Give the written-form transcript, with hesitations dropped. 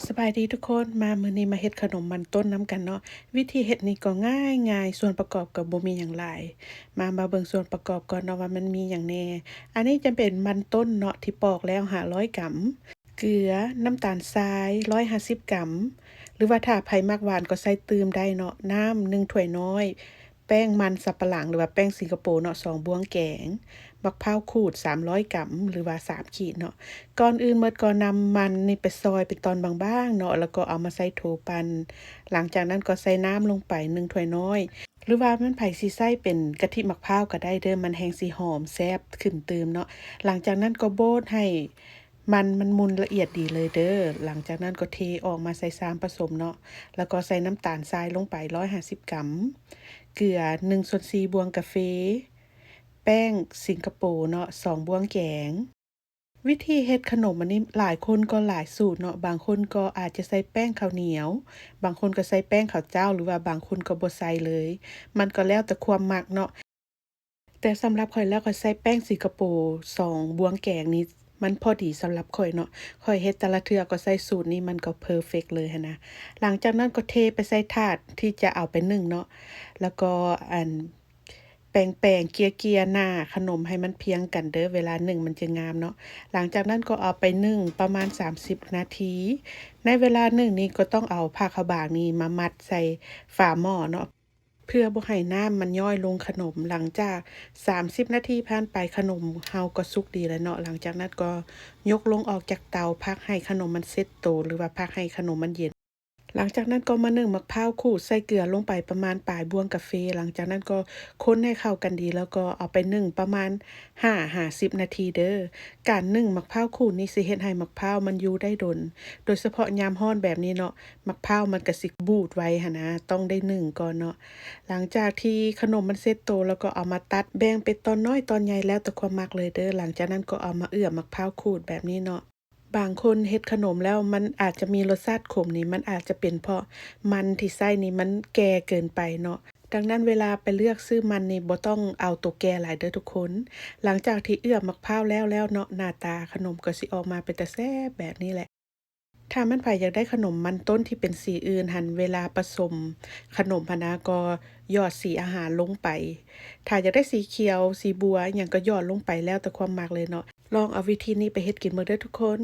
สบายดีทุกคนมามื้อนี้มาเฮ็ดขนมมันต้นน้ำกันเนาะวิธีเฮ็ดนี่ก็ง่ายส่วนประกอบก็บ่มีหยังหลายมาเบิ่งส่วนประกอบก่อนเนาะว่ามันมีหยังแหน่อันนี้จะเป็นมันต้นเนาะที่ปอกแล้ว500กรัมเกลือน้ำตาลทราย150กรัมหรือว่าถ้าไผมักหวานก็ใส่เติมได้เนาะน้ำ1ถ้วยน้อยแป้งมันสับปะหลังหรือว่าแป้งสิงคโปร์เนาะ2บ้วงแกงมะพร้าวขูด300กรัมหรือว่า3ขีดเนาะ ก่อนอื่นก็นำมันนี่ไปซอยเป็นตอนบางๆเนาะแล้วก็เอามาใส่โถปั่นหลังจากนั้นก็ใส่น้ำลงไป1ถ้วยน้อยหรือว่ามันไผสิใส่เป็นกะทิมะพร้าวก็ได้เด้อมันแฮ่งสิหอมแซ่บขึ้นเติมเนาะหลังจากนั้นก็โบดให้มันมุนละเอียดดีเลยเด้อหลังจากนั้นก็เทออกมาใส่ซ้ำผสมเนาะแล้วก็ใส่น้ำตาลทรายลงไป150กรัมเกลือ1/4บวงกาแฟแป้งสิงคโปร์เนาะ2บ้วงแกง วิธีเฮ็ดขนมอันนี้หลายคนก็หลายสูตรเนาะบางคนก็อาจจะใส่แป้งข้าวเหนียวบางคนก็ใส่แป้งข้าวเจ้าหรือว่าบางคนก็บ่ใส่เลยมันก็แล้วแต่ความมักเนาะแต่สำหรับข้อยแล้วข้อยใส่แป้งสิงคโปร์2บ้วงแกงนี้มันพอดีสำหรับข้อยเนาะข้อยเฮ็ดแต่ละเทื่อก็ใส่สูตรนี้มันก็เพอร์เฟกต์เลยหั้นนะหลังจากนั้นก็เทไปใส่ถาดที่จะเอาไปนึ่งเนาะแล้วก็แปรงๆเกลี่ยๆหน้าขนมให้มันเพียงกันเด้อเวลานึ่งมันจะงามเนาะหลังจากนั้นก็เอาไปนึ่งประมาณ30นาทีในเวลานึ่งนี้ก็ต้องเอาผ้าขาวบางนี้มามัดใส่ฝาหม้อเนาะเพื่อบ่ให้น้ำมันย่อยลงขนมหลังจาก30นาทีผ่านไปขนมเฮาก็สุกดีแล้วเนาะหลังจากนั้นก็ยกลงออกจากเตาพักให้ขนมมันเซ็ตโตหรือว่าพักให้ขนมมันเย็น หลังจากนั้นก็มานึ่งมะพร้าวขูดใส่เกลือลงไปประมาณปลายบ้วงกาแฟหลังจากนั้นก็คนให้เข้ากันดีแล้วก็เอาไปนึ่งประมาณ50นาทีเด้อการนึ่งมะพร้าวขูดนี่สิเฮ็ดให้มะพร้าวมันอยู่ได้ดนโดยเฉพาะยามร้อนแบบนี้เนาะมะพร้าวมันก็สิบูดไวหั้นนะต้องได้นึ่งก่อนเนาะหลังจากที่ขนมมันเสร็จโตแล้วก็เอามาตัดแบ่งเป็นตอนน้อยตอนใหญ่แล้วแต่ความมักเลยเด้อหลังจากนั้นก็เอามามะพร้าวขูดแบบนี้เนาะ บางคนเฮ็ดขนมแล้วมันอาจจะมีรสชาติขมนี่มันอาจจะเป็นเพราะมันที่ใส่นี่มันแก่เกินไปเนาะดังนั้นเวลาไปเลือกซื้อมันนี่บ่ต้องเอาตัวแก่หลายเด้อทุกคน หลังจากที่มะพร้าวแล้วเนาะหน้าตาขนมก็สิออกมาเป็นตาแซ่บแบบนี้แหละ ถ้ามันไผอยากได้ขนมมันต้นที่เป็นสีอื่นหั้นเวลาผสมขนมหั้นนะก็หยอดสีอาหารลงไป ถ้าอยากได้สีเขียวสีบัวอิหยังก็หยอดลงไปแล้วแต่ความมักเลยเนาะลองเอาวิธีนี้ไปเฮ็ดกินเบิ่งเด้อทุกคน